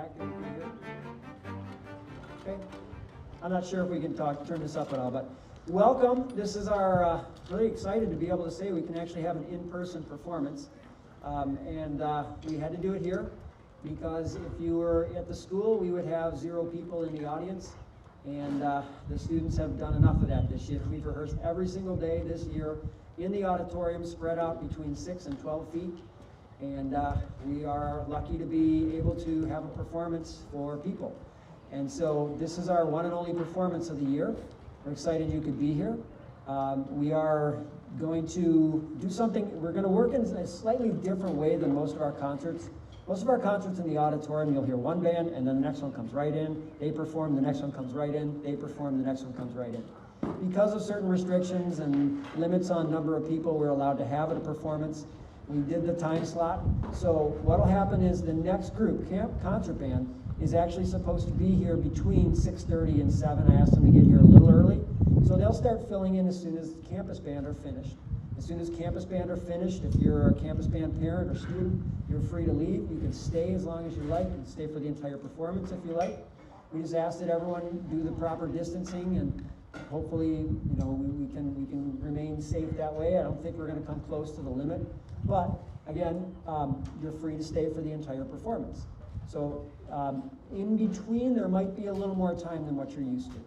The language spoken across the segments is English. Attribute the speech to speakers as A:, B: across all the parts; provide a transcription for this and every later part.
A: back if you can hear. Okay. I'm not sure if we can turn this up at all, but welcome. This is our, really excited to be able to say we can actually have an in-person performance. We had to do it here because if you were at the school, we would have 0 people in the audience. And the students have done enough of that this year. We've rehearsed every single day this year in the auditorium, spread out between 6 and 12 feet. And we are lucky to be able to have a performance for people. And so this is our one and only performance of the year. We're excited you could be here. We are going to do something, we're going to work in a slightly different way than most of our concerts. Most of our concerts in the auditorium, you'll hear one band, and then the next one comes right in. They perform, the next one comes right in. They perform, the next one comes right in. Because of certain restrictions and limits on number of people we're allowed to have at a performance, we did the time slot. So what'll happen is the next group, concert band, is actually supposed to be here between 6:30 and 7. I asked them to get here a little early. So they'll start filling in as soon as the campus band are finished. As soon as campus band are finished, if you're a campus band parent or student, you're free to leave. You can stay as long as you like. You can stay for the entire performance if you like. We just ask that everyone do the proper distancing, and hopefully, we can remain safe that way. I don't think we're going to come close to the limit, but again, you're free to stay for the entire performance. So in between, there might be a little more time than what you're used to.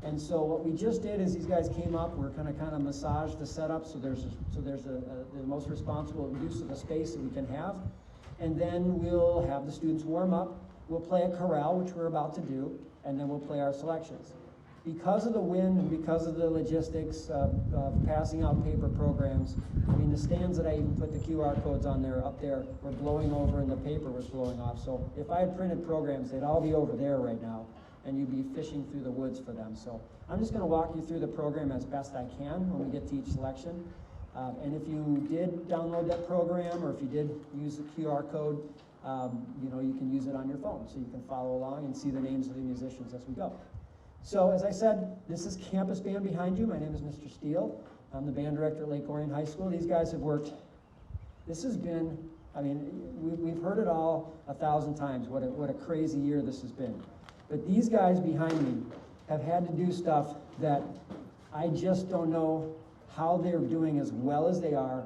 A: And so what we just did is these guys came up, we're kind of massage the setup so there's the most responsible use of the space that we can have. And then we'll have the students warm up, we'll play a chorale, which we're about to do, and then we'll play our selections. Because of the wind and because of the logistics of passing out paper programs, I mean, the stands that I even put the QR codes on there, up there, were blowing over and the paper was blowing off. So if I had printed programs, they'd all be over there right now, and you'd be fishing through the woods for them. So I'm just going to walk you through the program as best I can when we get to each selection. And if you did download that program, or if you did use the QR code, you can use it on your phone, so you can follow along and see the names of the musicians as we go. So as I said, this is campus band behind you. My name is Mr. Steele. I'm the band director at Lake Orion High School. These guys have worked, this has been, I mean, we've heard it all 1,000 times, what a crazy year this has been. But these guys behind me have had to do stuff that I just don't know how they're doing as well as they are,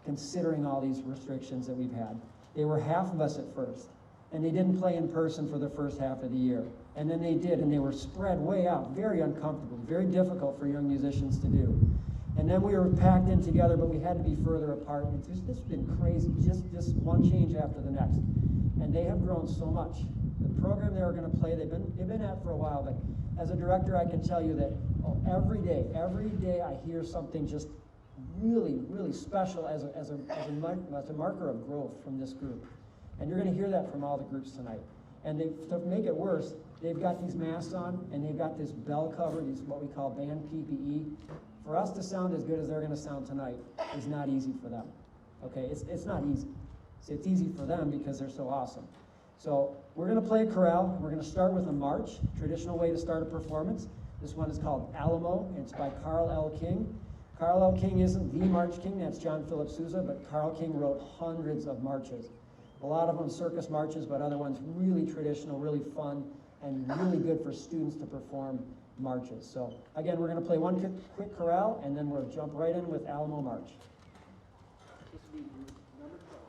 A: considering all these restrictions that we've had. They were half of us at first, and they didn't play in person for the first half of the year. And then they did, and they were spread way out, very uncomfortable, very difficult for young musicians to do. And then we were packed in together, but we had to be further apart. And it's just been crazy, just one change after the next. And they have grown so much. The program they were going to play, they've been at for a while, but as a director, I can tell you that every day I hear something just really, really special as a marker of growth from this group. And you're going to hear that from all the groups tonight. And to make it worse, they've got these masks on, and they've got this bell cover, these what we call band PPE. For us to sound as good as they're going to sound tonight is not easy for them. Okay, it's not easy. It's easy for them because they're so awesome. So we're going to play a chorale. We're going to start with a march, traditional way to start a performance. This one is called Alamo, and it's by Carl L. King. Carl L. King isn't the March King, that's John Philip Sousa, but Carl King wrote hundreds of marches. A lot of them circus marches, but other ones really traditional, really fun, and really good for students to perform marches. So again, we're going to play one quick chorale, and then we'll jump right in with Alamo March. This will be number 12.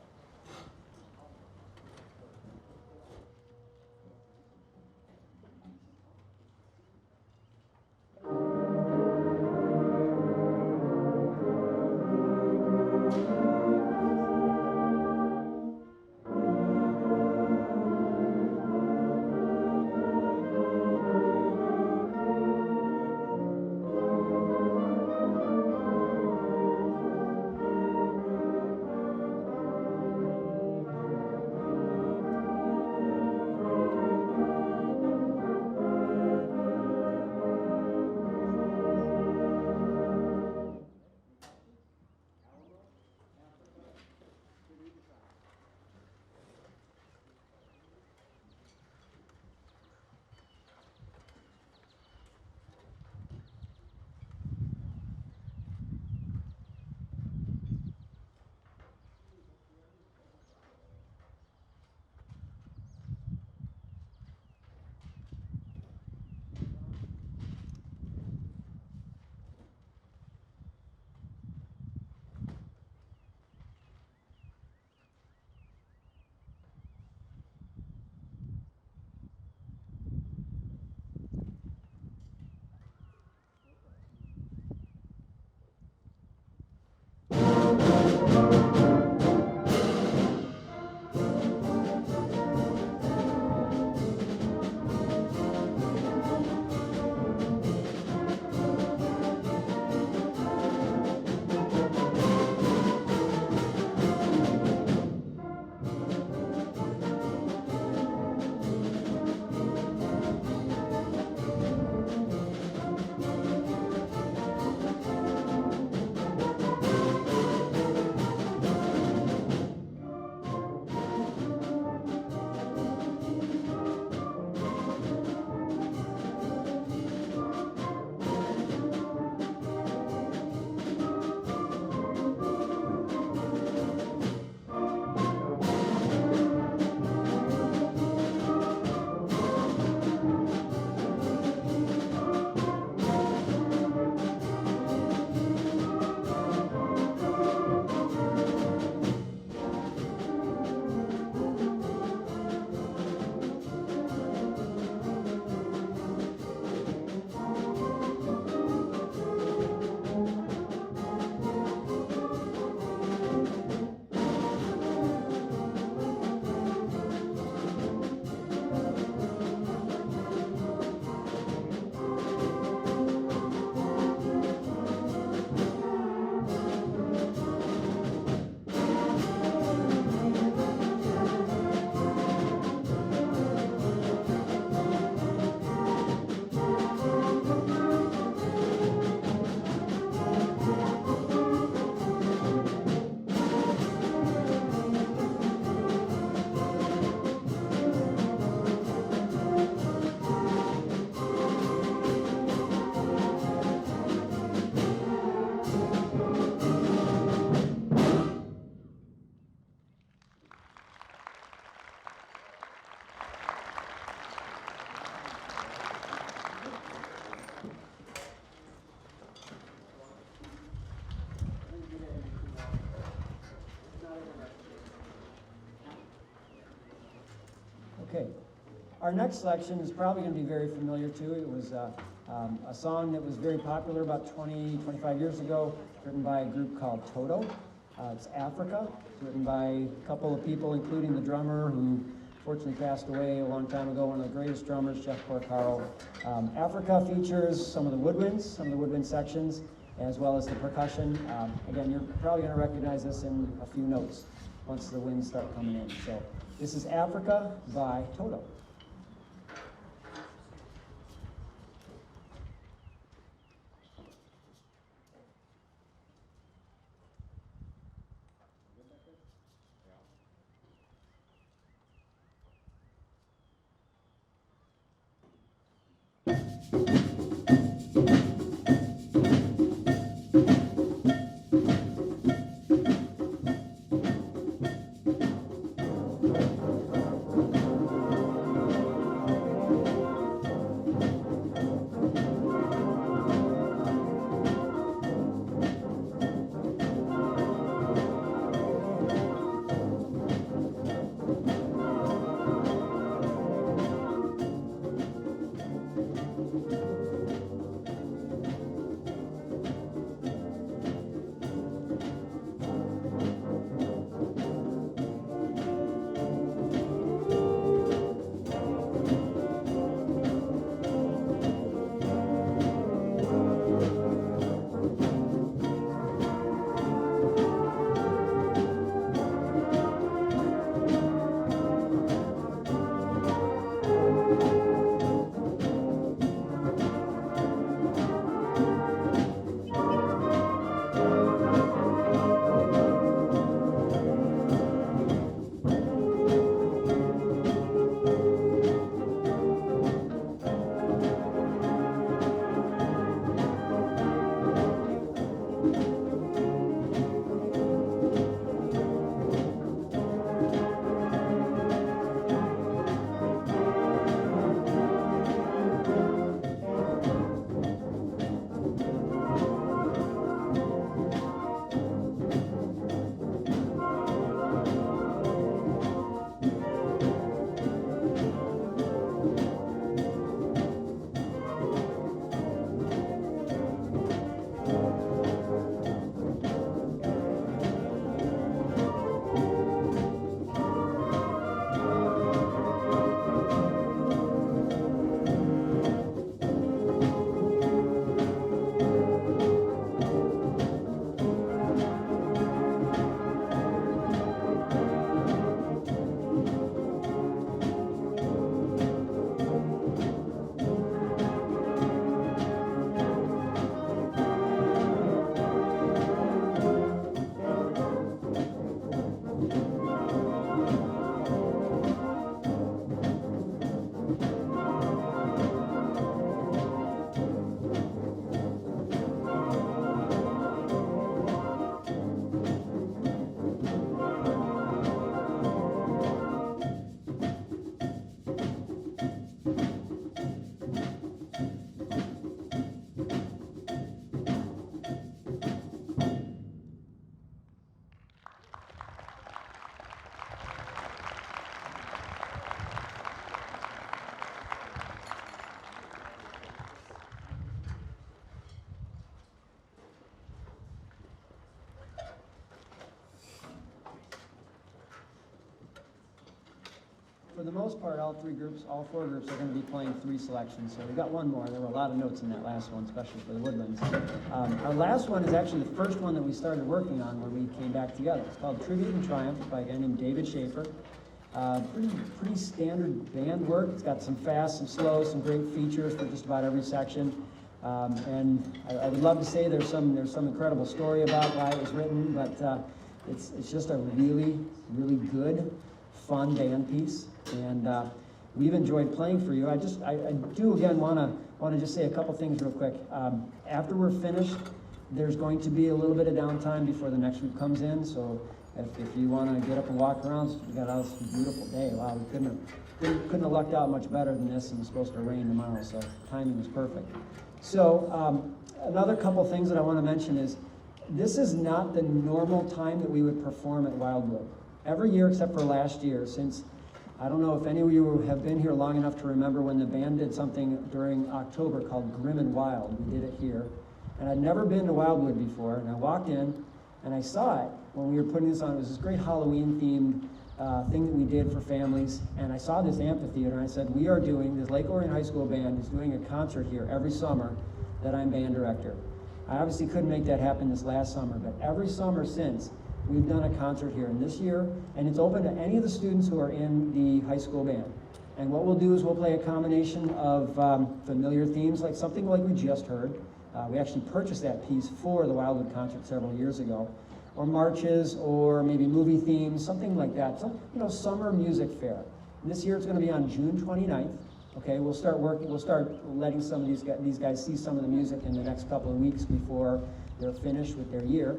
A: Okay. Our next selection is probably going to be very familiar too. It was a song that was very popular about 25 years ago, written by a group called Toto. It's Africa. It's written by a couple of people, including the drummer who fortunately passed away a long time ago, one of the greatest drummers, Jeff Porcaro. Africa features some of the woodwind sections, as well as the percussion. Again, you're probably going to recognize this in a few notes once the winds start coming in. So this is Africa by Toto. For the most part, all four groups are going to be playing three selections. So we got one more. There were a lot of notes in that last one, especially for the woodlands. Our last one is actually the first one that we started working on when we came back together. It's called Tribute and Triumph by a guy named David Schaefer. Pretty standard band work. It's got some fast, some slow, some great features for just about every section. And I would love to say there's some incredible story about why it was written, but it's just a really, really good, fun band piece. And we've enjoyed playing for you. I do again want to just say a couple things real quick. After we're finished, there's going to be a little bit of downtime before the next group comes in. So if you want to get up and walk around, we got this beautiful day. Wow, we couldn't have lucked out much better than this, and it's supposed to rain tomorrow, so timing was perfect. So another couple things that I want to mention is this is not the normal time that we would perform at Wildwood. Every year except for last year, since I don't know if any of you have been here long enough to remember when the band did something during October called Grim and Wild. We did it here. And I'd never been to Wildwood before, and I walked in and I saw it when we were putting this on. It was this great Halloween-themed thing that we did for families, and I saw this amphitheater, and I said, this Lake Orion High School band is doing a concert here every summer that I'm band director. I obviously couldn't make that happen this last summer, but every summer since, we've done a concert here. And this year, and it's open to any of the students who are in the high school band. And what we'll do is we'll play a combination of familiar themes, like something like we just heard. We actually purchased that piece for the Wildwood concert several years ago. Or marches, or maybe movie themes, something like that. Some, summer music fair. And this year it's going to be on June 29th. Okay, we'll start letting some of these guys see some of the music in the next couple of weeks before they're finished with their year.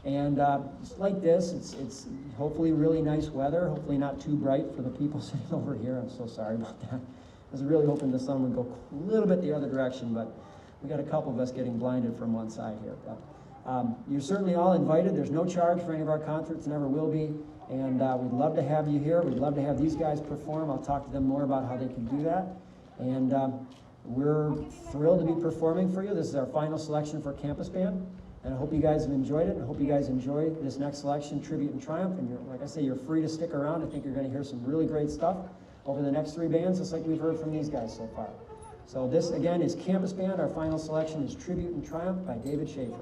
A: And just like this, it's hopefully really nice weather, hopefully not too bright for the people sitting over here. I'm so sorry about that. I was really hoping the sun would go a little bit the other direction, but we got a couple of us getting blinded from one side here. But you're certainly all invited. There's no charge for any of our concerts, never will be. And we'd love to have you here. We'd love to have these guys perform. I'll talk to them more about how they can do that. And we're thrilled to be performing for you. This is our final selection for Campus Band. And I hope you guys have enjoyed it. I hope you guys enjoy this next selection, Tribute and Triumph. And like I say, you're free to stick around. I think you're going to hear some really great stuff over the next three bands, just like we've heard from these guys so far. So this, again, is Campus Band. Our final selection is Tribute and Triumph by David Schaefer.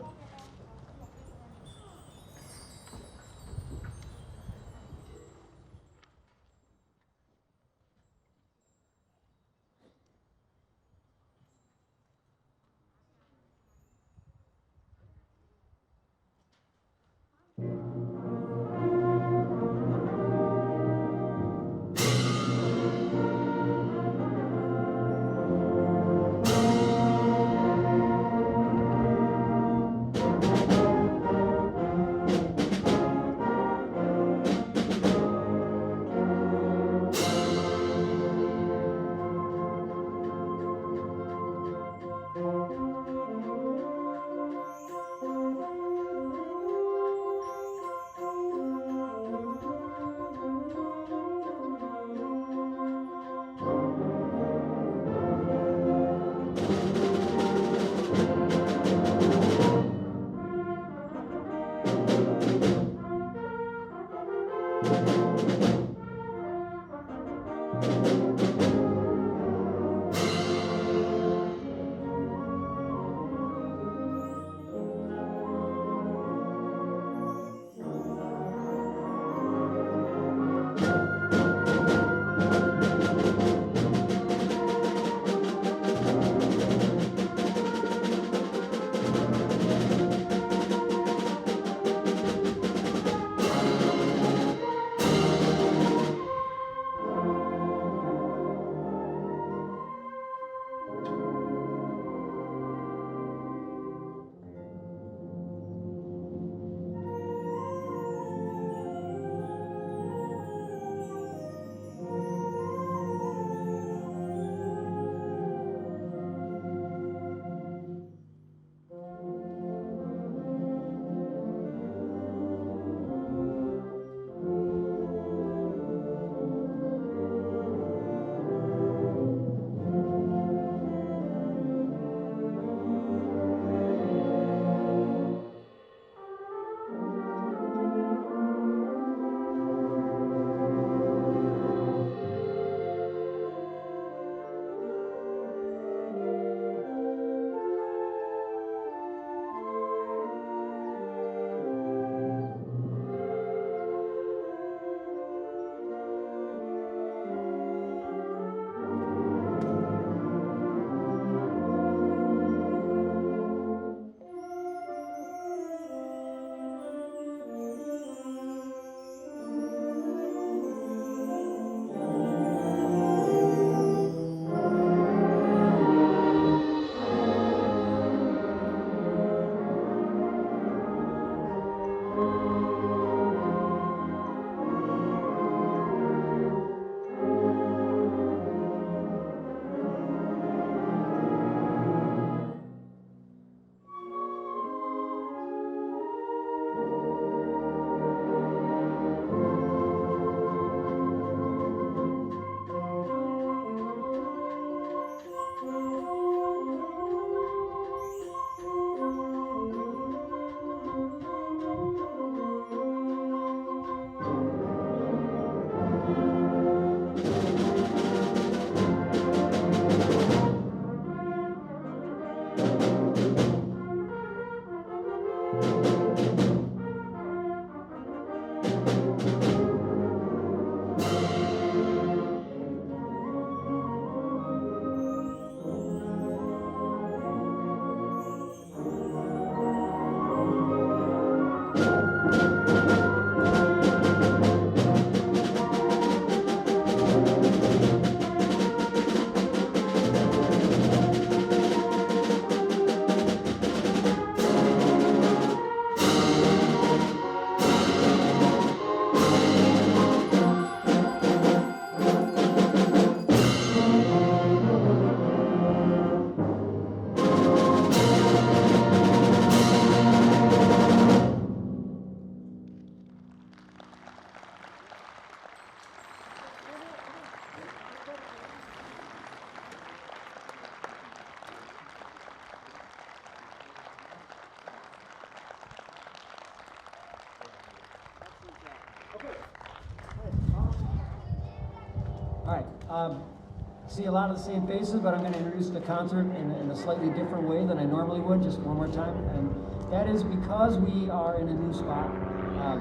A: See a lot of the same faces, but I'm going to introduce the concert in a slightly different way than I normally would, just one more time. And that is because we are in a new spot.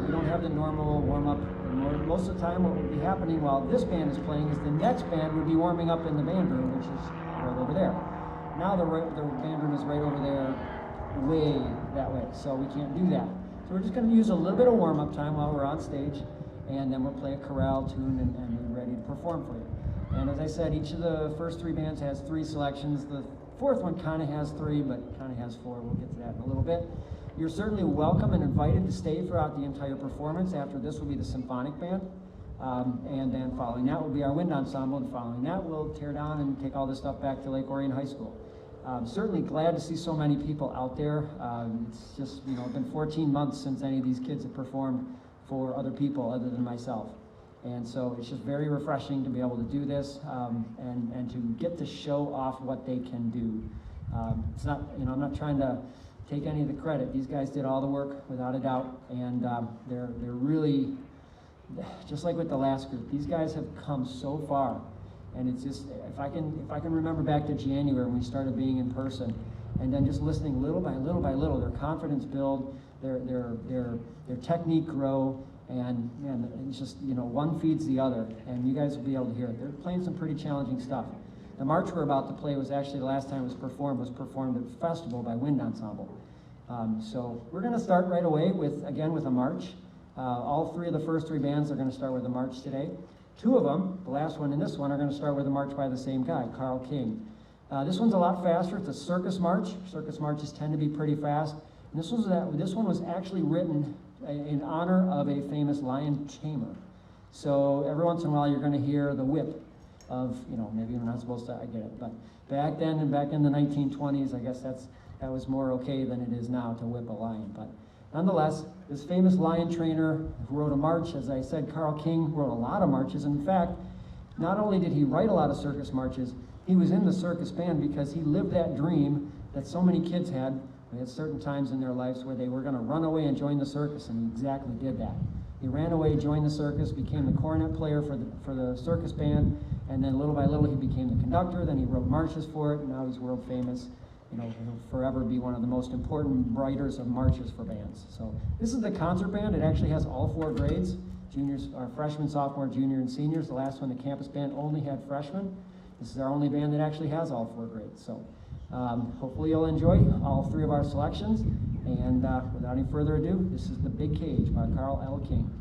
A: We don't have the normal warm-up. Most of the time what would be happening while this band is playing is the next band would be warming up in the band room, which is right over there. Now the band room is right over there, way that way, so we can't do that. So we're just going to use a little bit of warm-up time while we're on stage, and then we'll play a chorale tune and be ready to perform for you. And as I said, each of the first 3 bands has 3 selections. The 4th one kind of has 3, but kind of has 4. We'll get to that in a little bit. You're certainly welcome and invited to stay throughout the entire performance. After this will be the symphonic band, and then following that will be our wind ensemble, and following that we'll tear down and take all this stuff back to Lake Orion High School. Certainly glad to see so many people out there. It's just, you know, it's been 14 months since any of these kids have performed for other people other than myself. And so it's just very refreshing to be able to do this and to get to show off what they can do. It's not, you know, I'm not trying to take any of the credit. These guys did all the work without a doubt, and they're really, just like with the last group, these guys have come so far. And it's just, if I can remember back to January when we started being in person, and then just listening little by little by little, their confidence build, their technique grow. And it's just, you know, one feeds the other, and you guys will be able to hear it. They're playing some pretty challenging stuff. The march we're about to play was actually, the last time it was performed at the festival by Wind Ensemble. So we're going to start right away with a march. All 3 of the first 3 bands are going to start with a march today. 2 of them, the last one and this one, are going to start with a march by the same guy, Carl King. This one's a lot faster. It's a circus march. Circus marches tend to be pretty fast. And this one was actually written in honor of a famous lion tamer. So every once in a while you're going to hear the whip of, you know, maybe you're not supposed to, I get it, but back then and back in the 1920s, I guess that was more okay than it is now to whip a lion. But nonetheless, this famous lion trainer who wrote a march, as I said, Carl King wrote a lot of marches. In fact, not only did he write a lot of circus marches, he was in the circus band because he lived that dream that so many kids had. They had certain times in their lives where they were going to run away and join the circus, and he exactly did that. He ran away, joined the circus, became the cornet player for the circus band, and then little by little he became the conductor. Then he wrote marches for it, and now he's world famous. You know, he'll forever be one of the most important writers of marches for bands. So this is the concert band. It actually has all 4 grades: juniors, or freshmen, sophomore, junior, and seniors. The last one, the campus band, only had freshmen. This is our only band that actually has all 4 grades. So hopefully you'll enjoy all 3 of our selections. And without any further ado, this is The Big Cage by Carl L. King.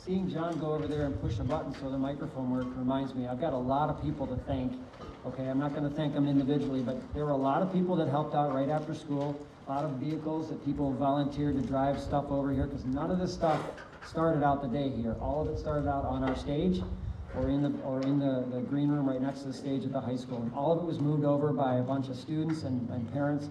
A: seeing John go over there and push a button so the microphone worked reminds me, I've got a lot of people to thank. Okay, I'm not going to thank them individually, but there were a lot of people that helped out right after school, a lot of vehicles that people volunteered to drive stuff over here, because none of this stuff started out the day here. All of it started out on our stage or in the green room right next to the stage at the high school. And all of it was moved over by a bunch of students and parents.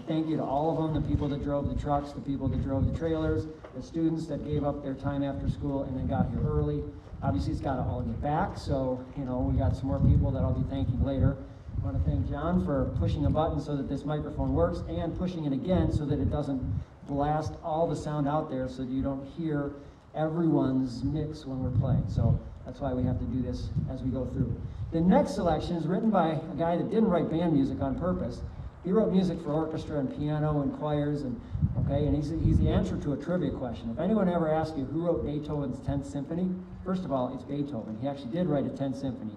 A: Thank you to all of them, the people that drove the trucks, the people that drove the trailers, the students that gave up their time after school and then got here early. Obviously, it's got to all get back, so, you know, we got some more people that I'll be thanking later. I want to thank John for pushing a button so that this microphone works and pushing it again so that it doesn't blast all the sound out there so that you don't hear everyone's mix when we're playing. So that's why we have to do this as we go through. The next selection is written by a guy that didn't write band music on purpose. He wrote music for orchestra and piano and choirs, and he's the answer to a trivia question. If anyone ever asks you who wrote Beethoven's 10th Symphony, first of all, it's Beethoven. He actually did write a 10th Symphony.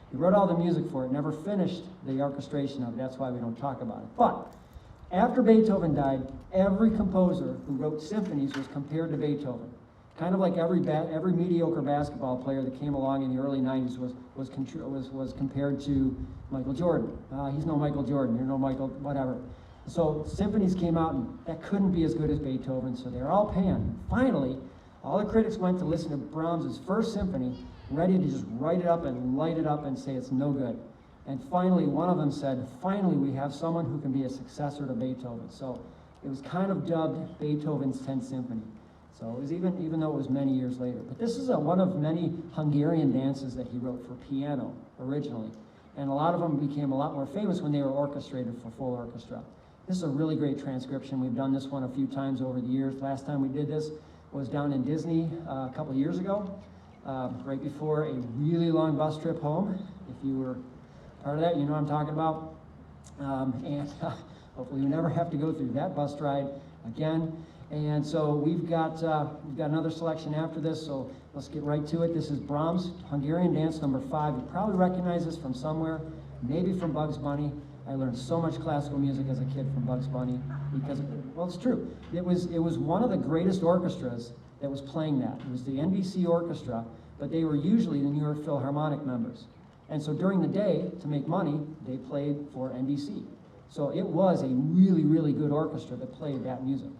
A: He wrote all the music for it, never finished the orchestration of it. That's why we don't talk about it. But after Beethoven died, every composer who wrote symphonies was compared to Beethoven. Kind of like every mediocre basketball player that came along in the early 90s was compared to Michael Jordan. He's no Michael Jordan, you're no Michael whatever. So symphonies came out and that couldn't be as good as Beethoven, so they're all panned. Finally, all the critics went to listen to Brahms' first symphony, ready to just write it up and light it up and say it's no good. And finally, one of them said, finally we have someone who can be a successor to Beethoven. So it was kind of dubbed Beethoven's 10th Symphony. So it was even though it was many years later. But this is one of many Hungarian dances that he wrote for piano originally. And a lot of them became a lot more famous when they were orchestrated for full orchestra. This is a really great transcription. We've done this one a few times over the years. Last time we did this was down in Disney a couple years ago, right before a really long bus trip home. If you were part of that, you know what I'm talking about. Hopefully you never have to go through that bus ride again. And so we've got another selection after this, so let's get right to it. This is Brahms' Hungarian Dance number 5. You probably recognize this from somewhere, maybe from Bugs Bunny. I learned so much classical music as a kid from Bugs Bunny because, well, it's true. It was one of the greatest orchestras that was playing that. It was the NBC orchestra, but they were usually the New York Philharmonic members. And so during the day, to make money, they played for NBC. So it was a really, really good orchestra that played that music.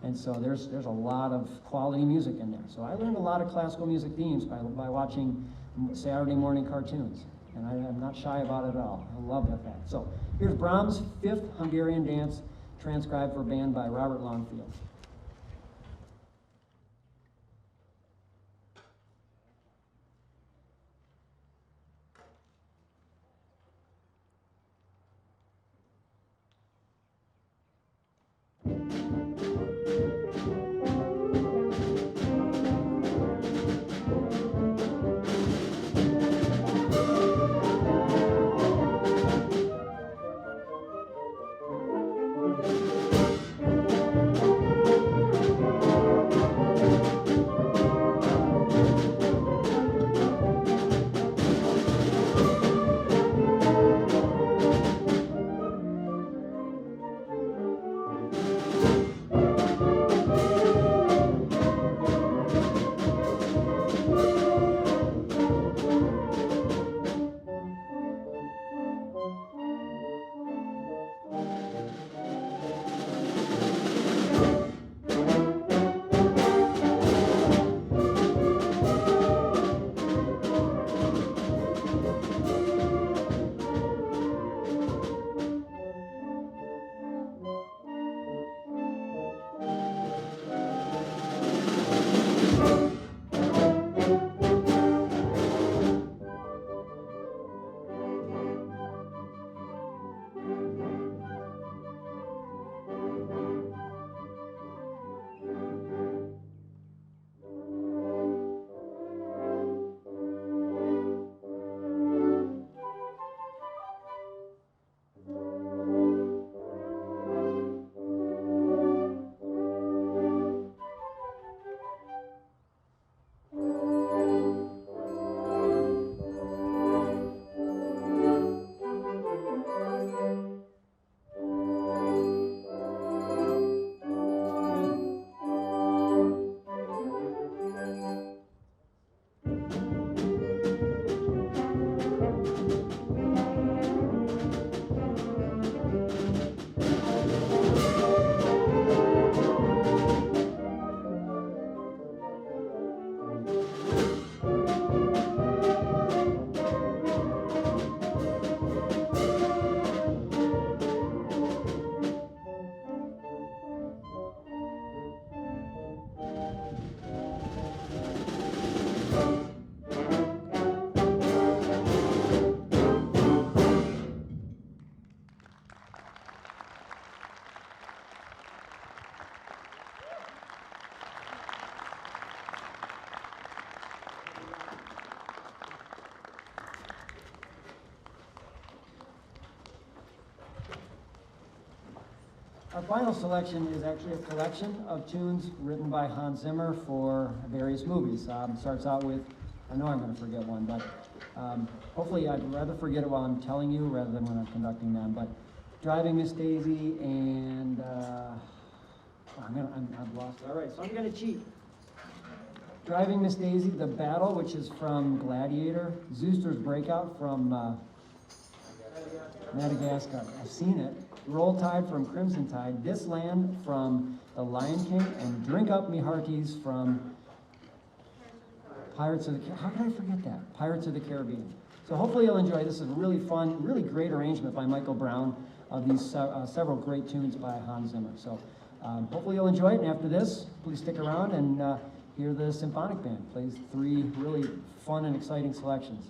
A: And so there's a lot of quality music in there. So I learned a lot of classical music themes by watching Saturday morning cartoons. And I'm not shy about it at all. I love that fact. So here's Brahms' 5th Hungarian Dance, transcribed for band by Robert Longfield. Our final selection is actually a collection of tunes written by Hans Zimmer for various movies. Starts out with, I know I'm going to forget one, but hopefully I'd rather forget it while I'm telling you rather than when I'm conducting them. But Driving Miss Daisy and I've lost it. All right, so I'm going to cheat. Driving Miss Daisy, The Battle, which is from Gladiator. Zooster's Breakout from Madagascar. I've seen it. Roll Tide from Crimson Tide. This Land from The Lion King. And Drink Up Me Hearties from Pirates of the How could I forget that? Pirates of the Caribbean. So hopefully you'll enjoy. This is a really fun, really great arrangement by Michael Brown of these several great tunes by Hans Zimmer. So hopefully you'll enjoy it. And after this, please stick around and hear the symphonic band plays 3 really fun and exciting selections.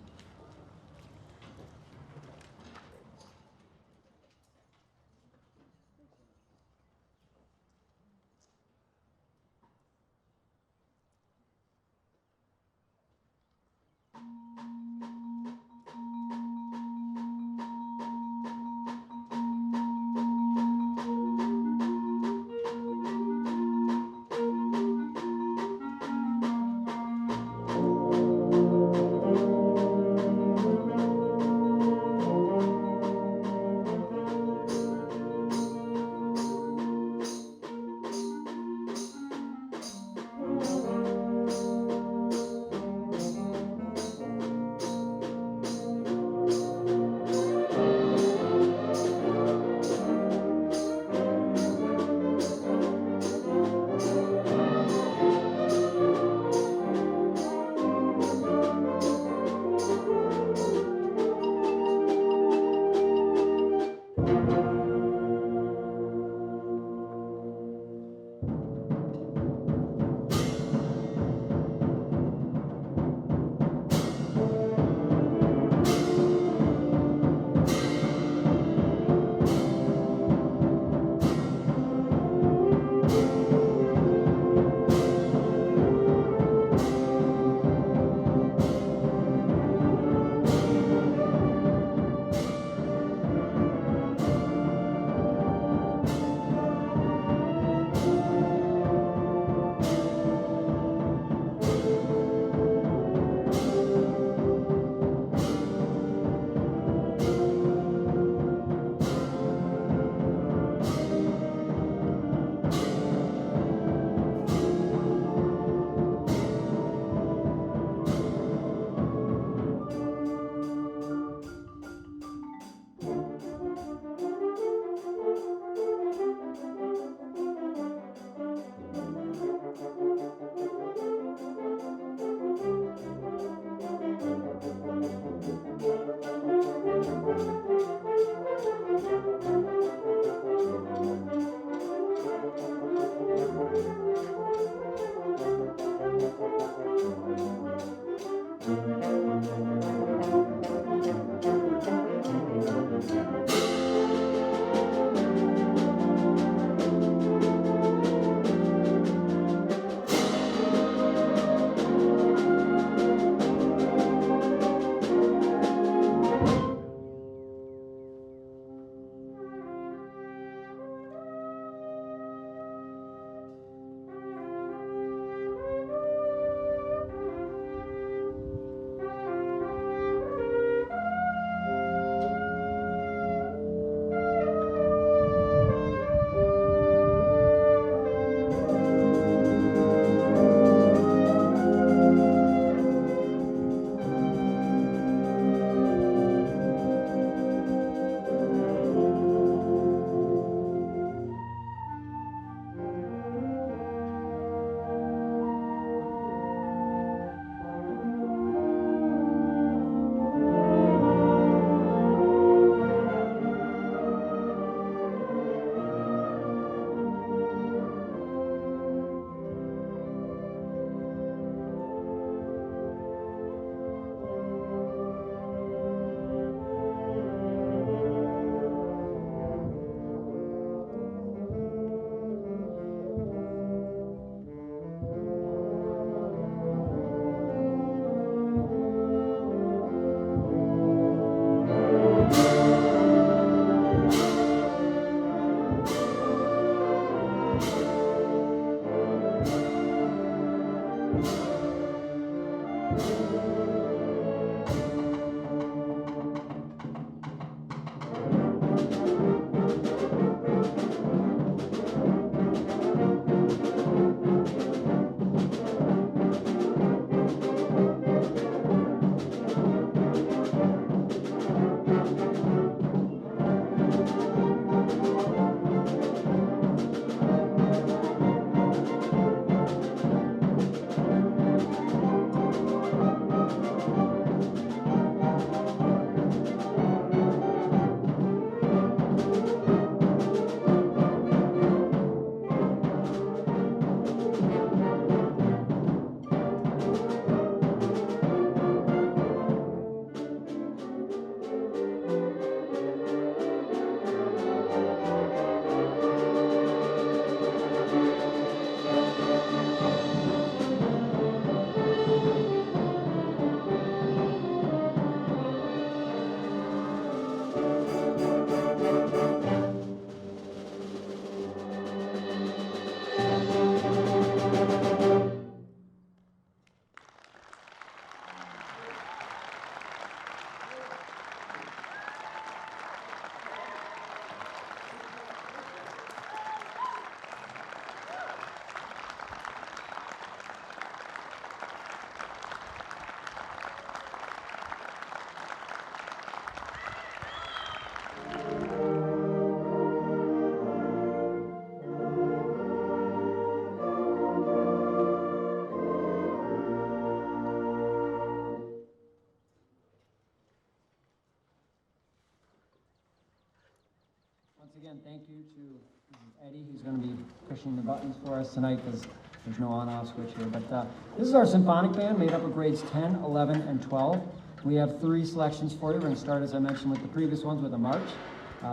A: thank you to Eddie, who's going to be pushing the buttons for us tonight because there's no on-off switch here. But this is our symphonic band made up of grades 10, 11, and 12. We have 3 selections for you. We're going to start, as I mentioned, with the previous ones with a march.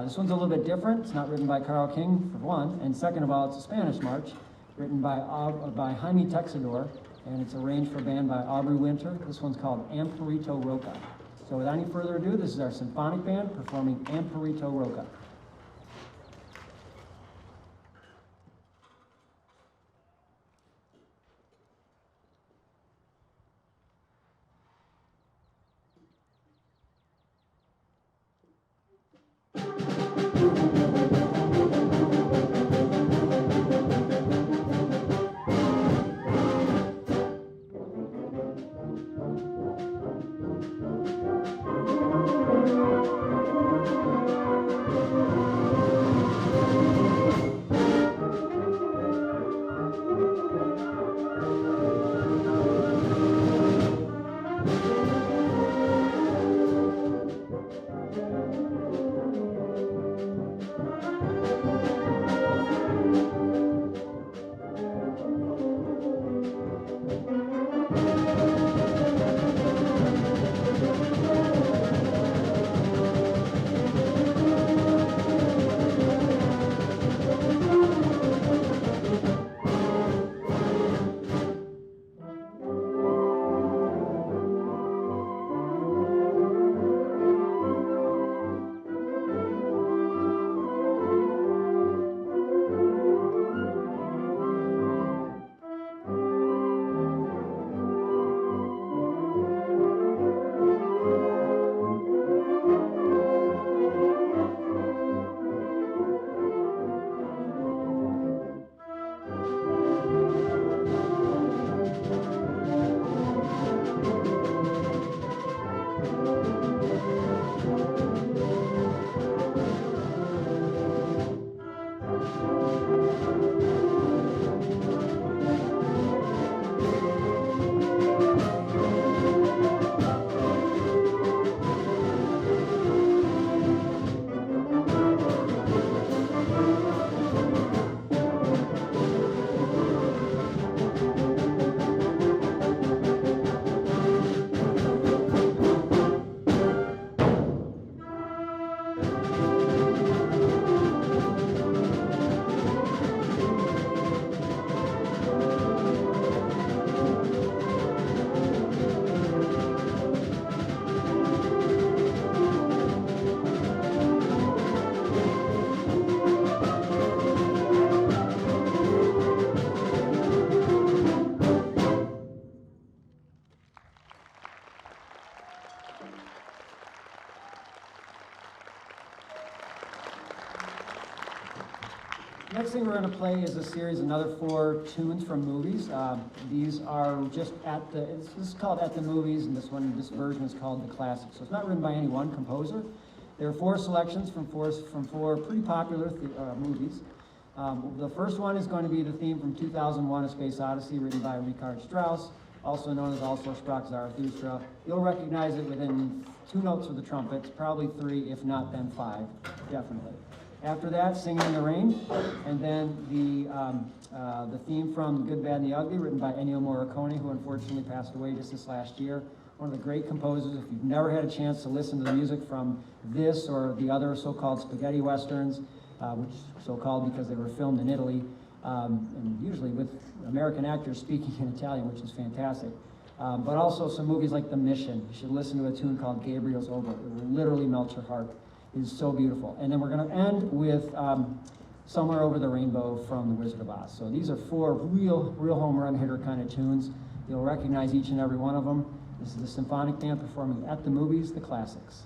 A: This one's a little bit different. It's not written by Carl King, for one, and second of all, it's a Spanish march written by Jaime Texador, and it's arranged for band by Aubrey Winter. This one's called Amphitheatre Roca. So without any further ado, this is our symphonic band performing Amphitheatre Roca. Next thing we're going to play is a series, another 4 tunes from movies. These are just this is called At the Movies, and this version is called The Classics. So it's not written by any one composer. There are 4 selections from four pretty popular movies. The first one is going to be the theme from 2001: A Space Odyssey, written by Richard Strauss, also known as Also Sprach Zarathustra. You'll recognize it within 2 notes of the trumpet, probably 3, if not then 5, definitely. After that, Singing in the Rain, and then the theme from The Good, Bad, and the Ugly, written by Ennio Morricone, who unfortunately passed away just this last year. One of the great composers. If you've never had a chance to listen to the music from this or the other so-called spaghetti westerns, which so-called because they were filmed in Italy, and usually with American actors speaking in Italian, which is fantastic. But also some movies like The Mission. You should listen to a tune called Gabriel's Oboe. It will literally melt your heart. It is so beautiful. And then we're going to end with Somewhere Over the Rainbow from The Wizard of Oz. So these are 4 real home run hitter kind of tunes. You'll recognize each and every one of them. This is the symphonic band performing At the Movies, The Classics.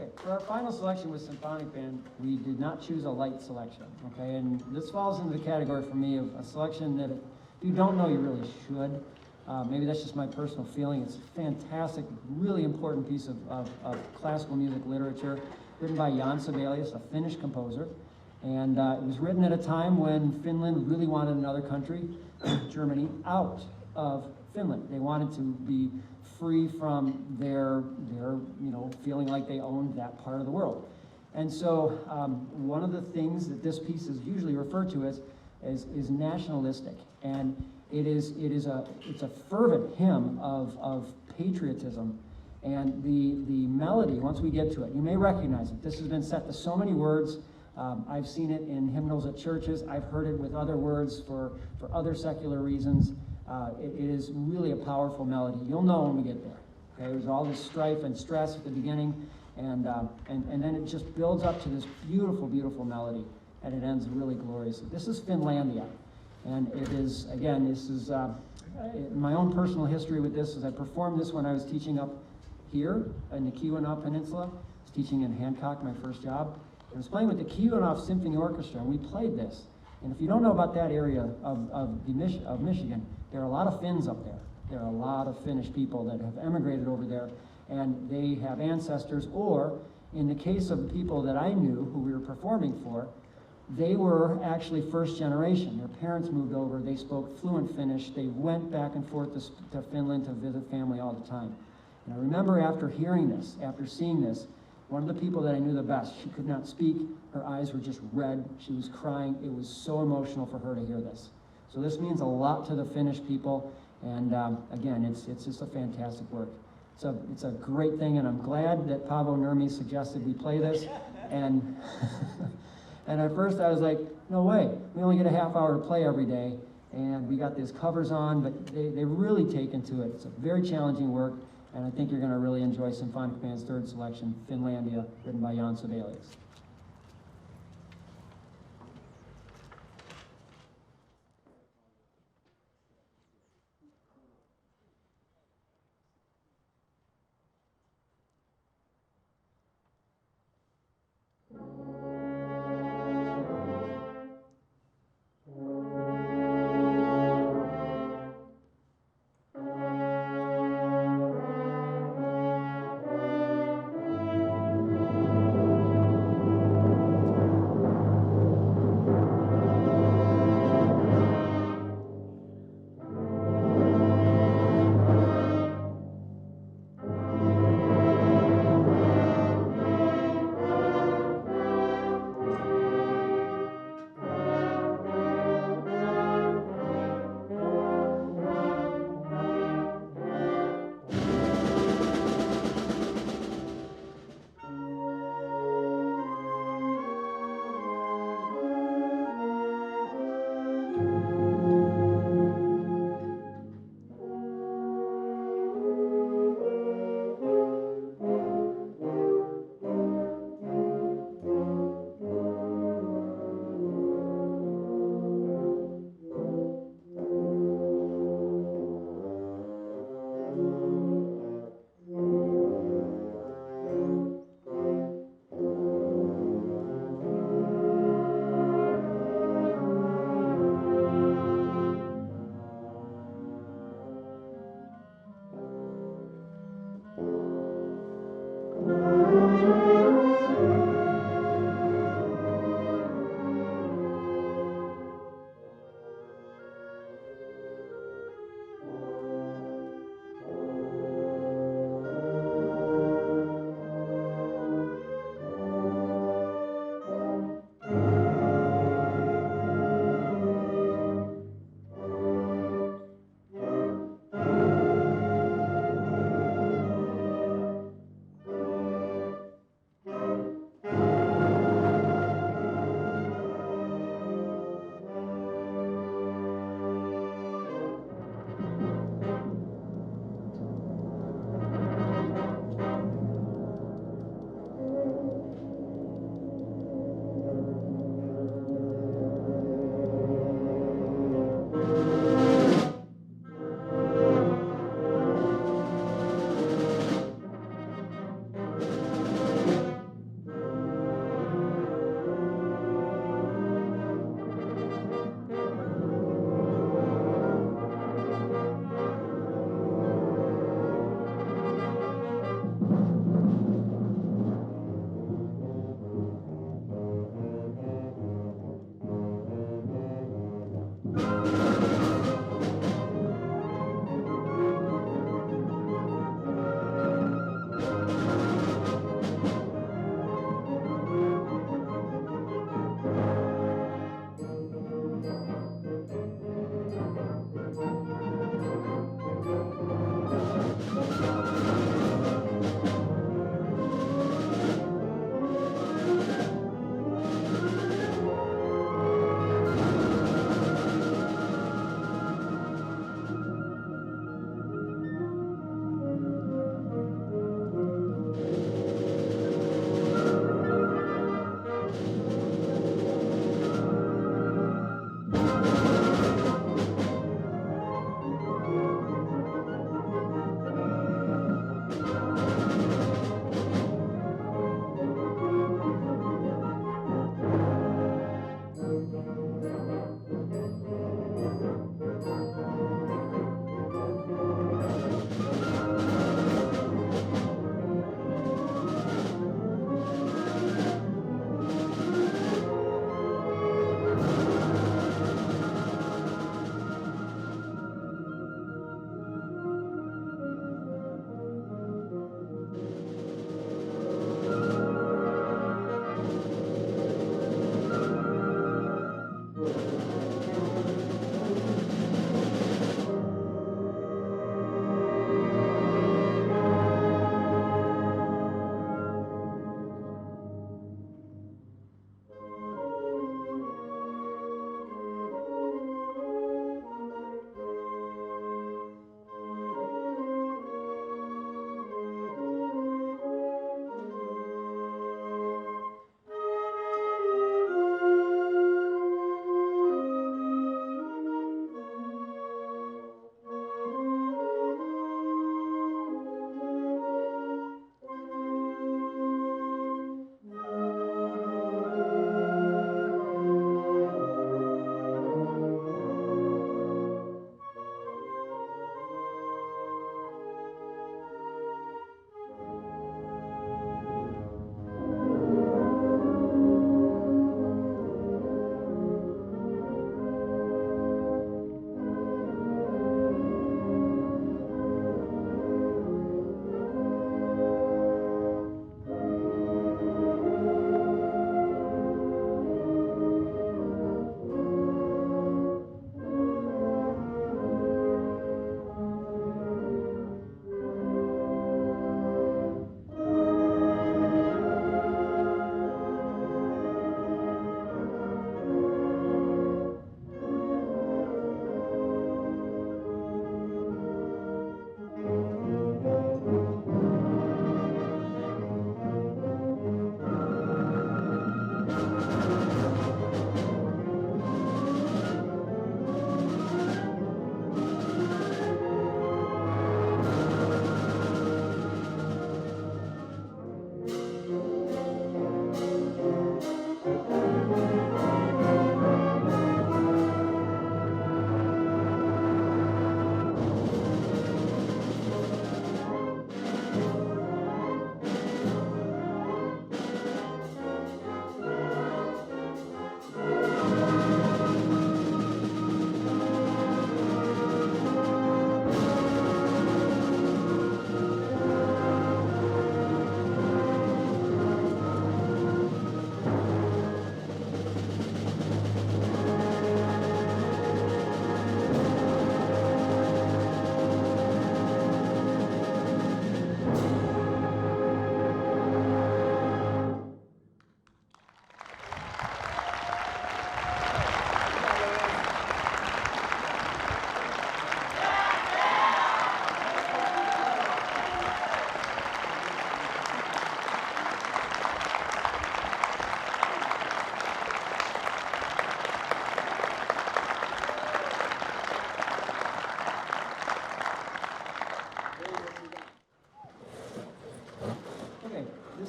A: Okay, for our final selection with symphonic band, we did not choose a light selection, okay? And this falls into the category for me of a selection that if you don't know, you really should. Maybe that's just my personal feeling. It's a fantastic, really important piece of classical music literature, written by Jan Sibelius, a Finnish composer. And it was written at a time when Finland really wanted another country, Germany, out of Finland. They wanted to be free from their feeling like they owned that part of the world. And so one of the things that this piece is usually referred to as is nationalistic. And it's a fervent hymn of patriotism. And the melody, once we get to it, you may recognize it. This has been set to so many words. I've seen it in hymnals at churches. I've heard it with other words for other secular reasons. It is really a powerful melody. You'll know when we get there. Okay, there's all this strife and stress at the beginning, and then it just builds up to this beautiful, beautiful melody, and it ends really gloriously. This is Finlandia, and it is, again, this is my own personal history with this is I performed this when I was teaching up here in the Keweenaw Peninsula. I was teaching in Hancock, my first job. I was playing with the Keweenaw Symphony Orchestra, and we played this. And if you don't know about that area of Michigan, there are a lot of Finns up there. There are a lot of Finnish people that have emigrated over there, and they have ancestors, or in the case of the people that I knew who we were performing for, they were actually first generation. Their parents moved over, they spoke fluent Finnish, they went back and forth to Finland to visit family all the time. And I remember after hearing this, after seeing this, one of the people that I knew the best, she could not speak, her eyes were just red, she was crying, it was so emotional for her to hear this. So this means a lot to the Finnish people, and again, it's just a fantastic work. It's a great thing, and I'm glad that Paavo Nurmi suggested we play this, and and at first I was like, no way, we only get a half hour to play every day, and we got these covers on, but they really take into it. It's a very challenging work, and I think you're going to really enjoy Symphonic Band's third selection, Finlandia, written by Jan Sibelius.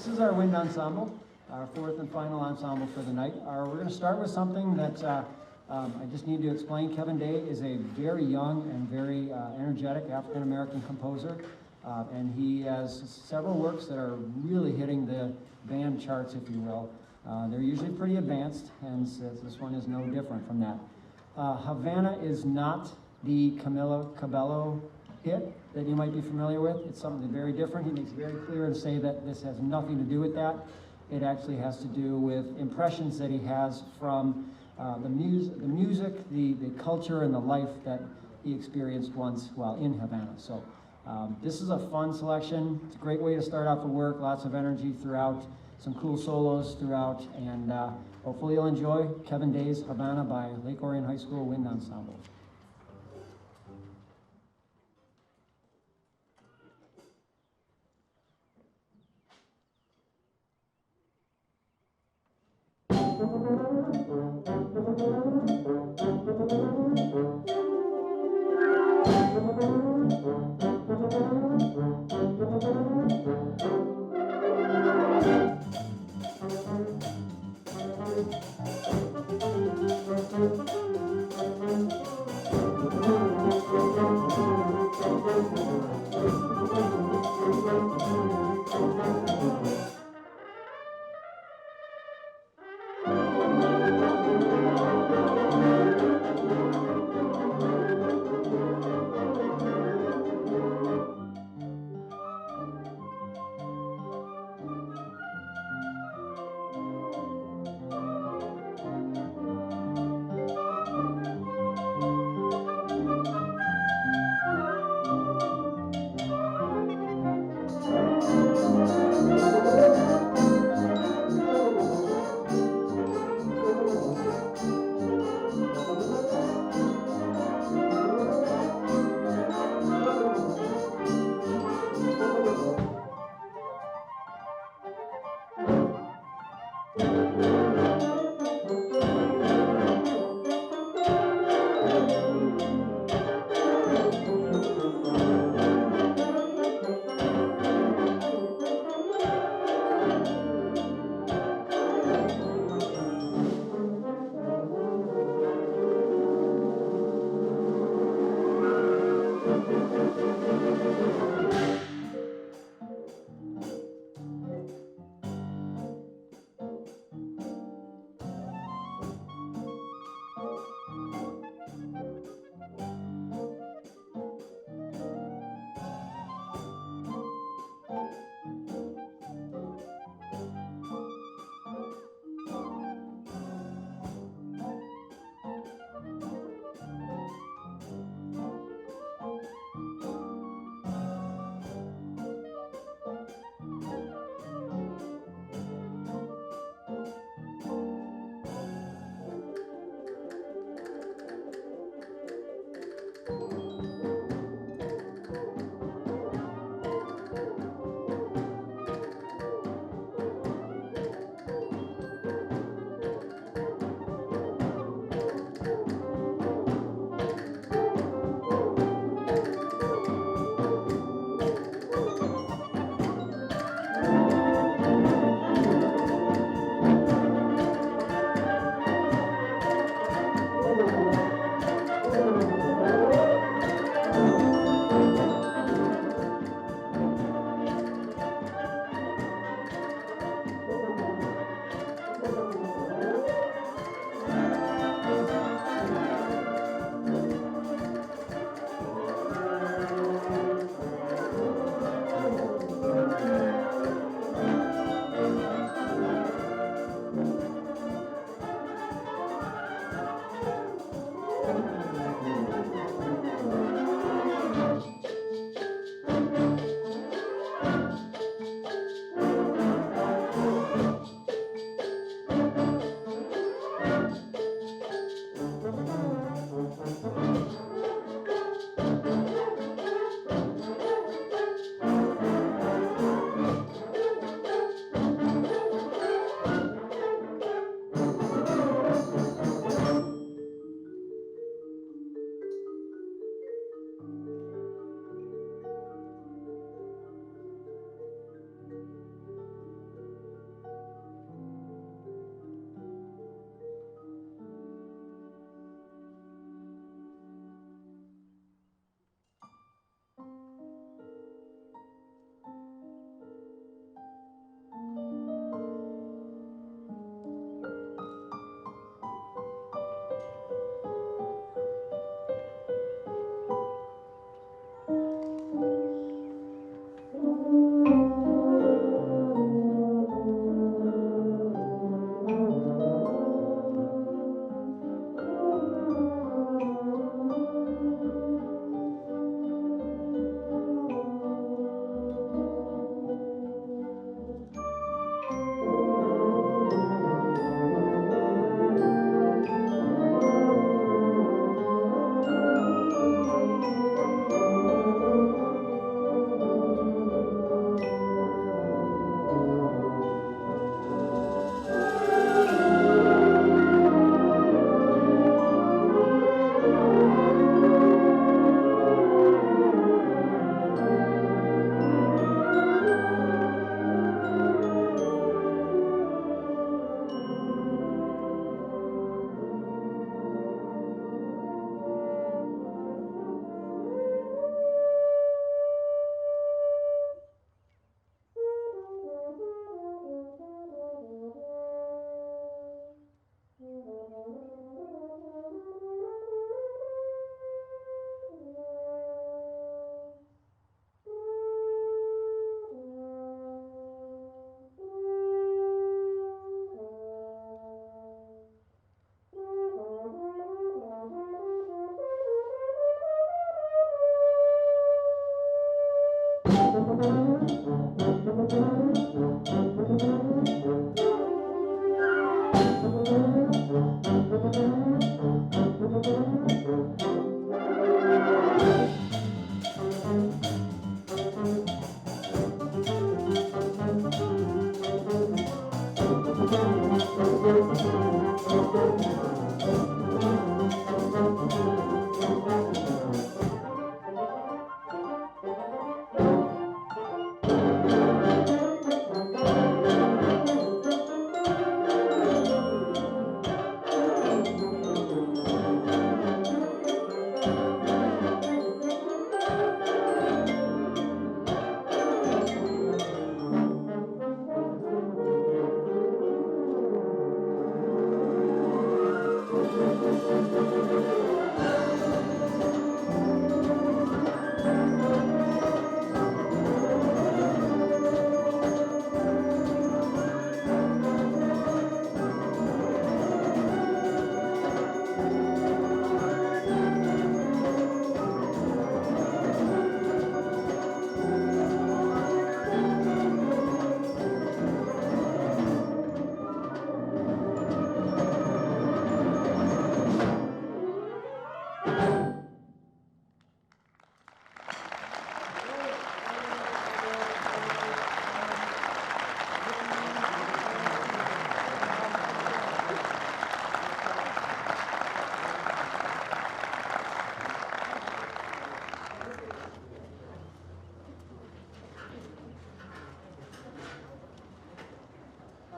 A: This is our wind ensemble, our fourth and final ensemble for the night. We're going to start with something that I just need to explain. Kevin Day is a very young and very energetic African-American composer, and he has several works that are really hitting the band charts, if you will. They're usually pretty advanced, and this one is no different from that. Havana is not the Camilo Cabello hit that you might be familiar with. It's something very different. He makes it very clear to say that this has nothing to do with that. It actually has to do with impressions that he has from the music, the culture, and the life that he experienced once while in Havana. So this is a fun selection. It's a great way to start off the work, lots of energy throughout, some cool solos throughout, and hopefully you'll enjoy Kevin Day's Havana by Lake Orion High School Wind Ensemble.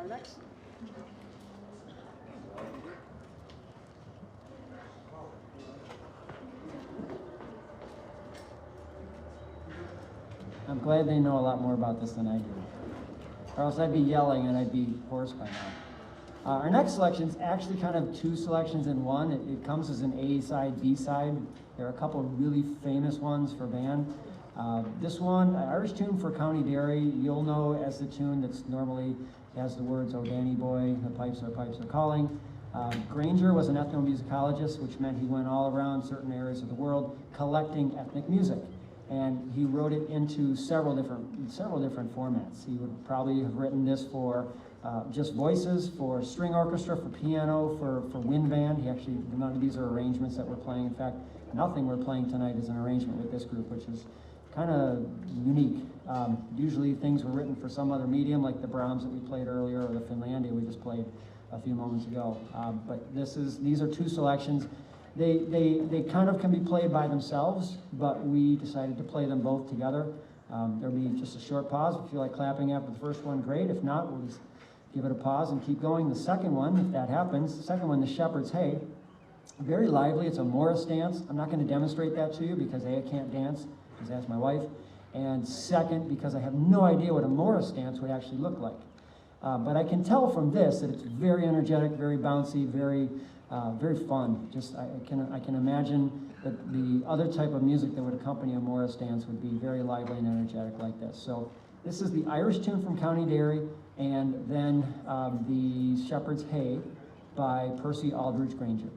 A: Next. I'm glad they know a lot more about this than I do. Or else I'd be yelling and I'd be hoarse by now. Our next selection is actually kind of two selections in one. It comes as an A side, B side. There are a couple of really famous ones for band. This one, Irish tune for County Derry, you'll know as the tune that's normally has the words, "Oh Danny boy, the pipes are calling." Granger was an ethnomusicologist, which meant he went all around certain areas of the world collecting ethnic music. And he wrote it into several different formats. He would probably have written this for just voices, for string orchestra, for piano, for wind band. He actually, none of these are arrangements that we're playing. In fact, nothing we're playing tonight is an arrangement with this group, which is kind of unique. Usually things were written for some other medium, like the Brahms that we played earlier, or the Finlandia we just played a few moments ago. But these are two selections. They kind of can be played by themselves, but we decided to play them both together. There'll be just a short pause. If you feel like clapping after the first one, great. If not, we'll just give it a pause and keep going. The second one, if that happens, the second one, the Shepherd's Hay, very lively. It's a Morris dance. I'm not going to demonstrate that to you because A, I can't dance, just ask my wife, and second, because I have no idea what a Morris dance would actually look like. But I can tell from this that it's very energetic, very bouncy, very fun. Just I can imagine that the other type of music that would accompany a Morris dance would be very lively and energetic like this. So this is the Irish tune from County Derry, and then the Shepherd's Hay by Percy Aldridge Granger.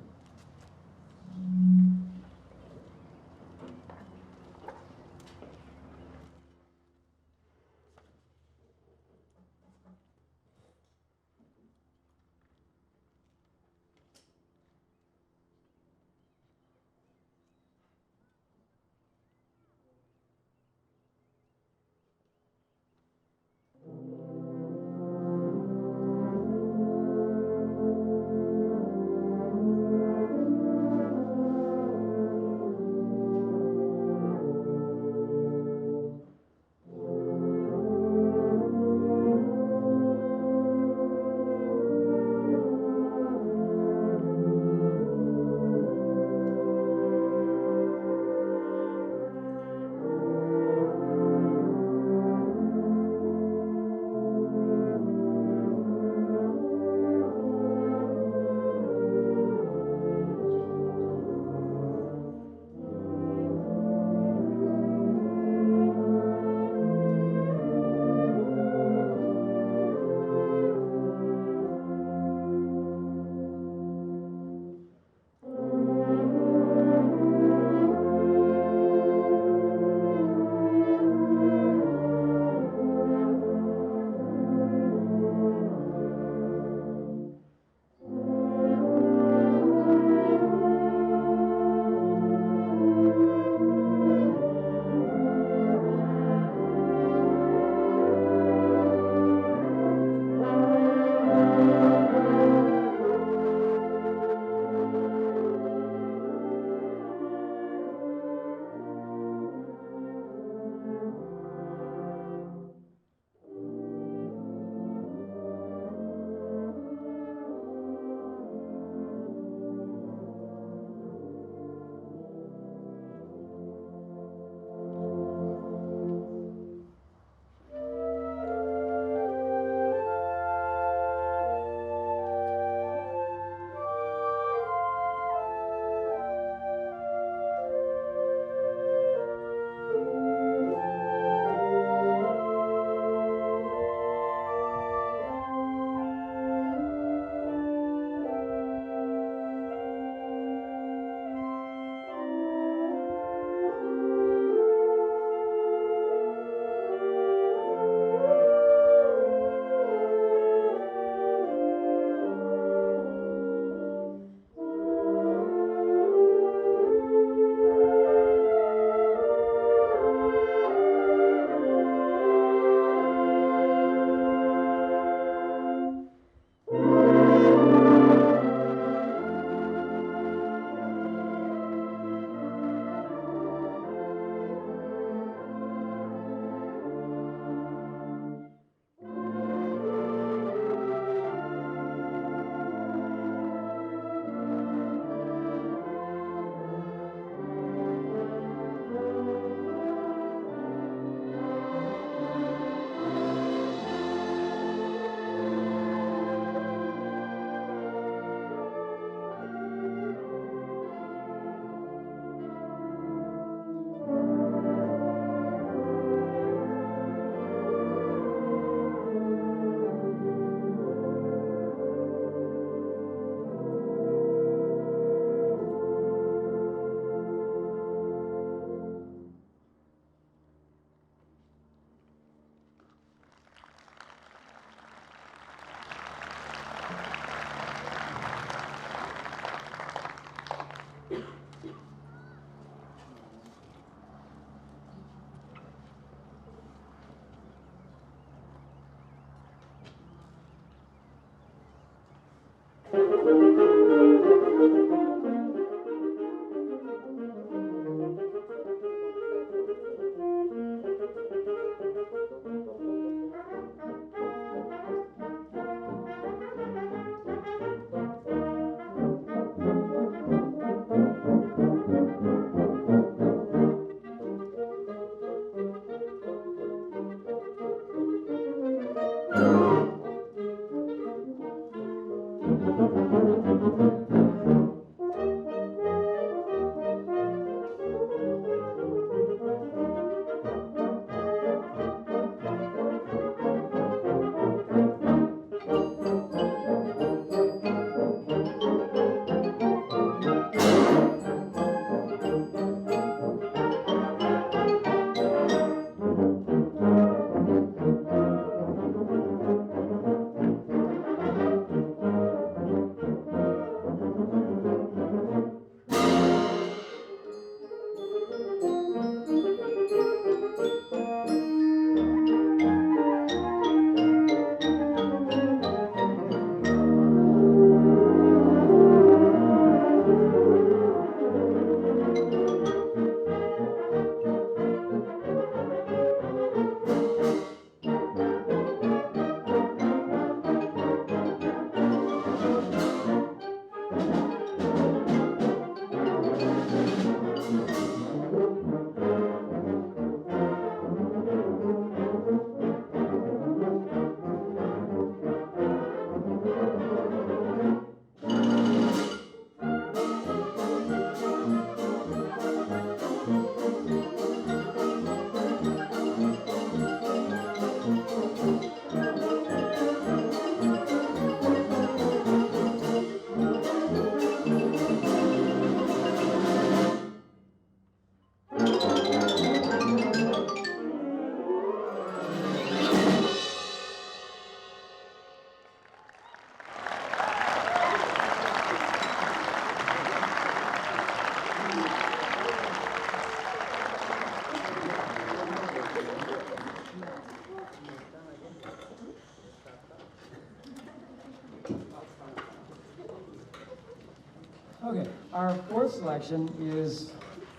A: Okay, our fourth selection is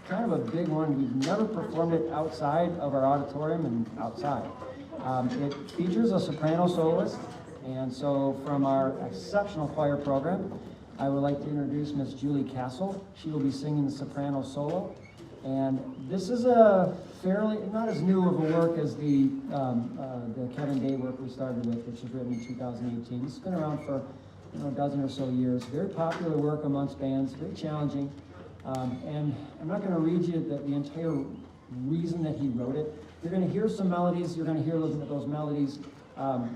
A: kind of a big one. We've never performed it outside of our auditorium and outside. It features a soprano soloist, and so from our exceptional choir program, I would like to introduce Miss Julie Castle. She will be singing the soprano solo, and this is a fairly, not as new of a work as the Kevin Day work we started with, which was written in 2018. It's been around for a dozen or so years. Very popular work amongst bands, very challenging. And I'm not going to read you the entire reason that he wrote it. You're going to hear some melodies. You're going to hear those melodies,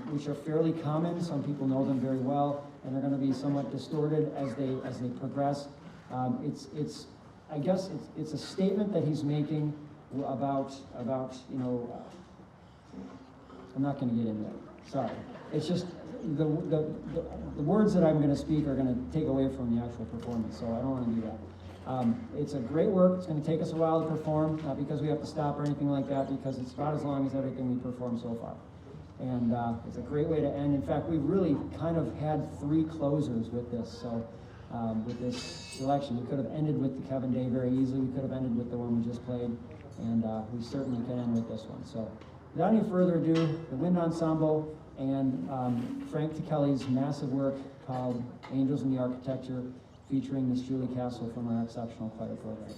A: which are fairly common. Some people know them very well, and they're going to be somewhat distorted as they progress. I guess it's a statement that he's making about I'm not going to get into it. Sorry. It's just the words that I'm going to speak are going to take away from the actual performance, so I don't want to do that. It's a great work. It's going to take us a while to perform, not because we have to stop or anything like that, because it's about as long as everything we performed so far. And it's a great way to end. In fact, we've really kind of had three closers with this. So with this selection, we could have ended with the Kevin Day very easily. We could have ended with the one we just played, and we certainly can end with this one. So without any further ado, the Wind Ensemble and Frank Tikelly's massive work called Angels in the Architecture, featuring Miss Julie Castle from our exceptional choir program.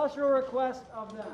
A: special request of them.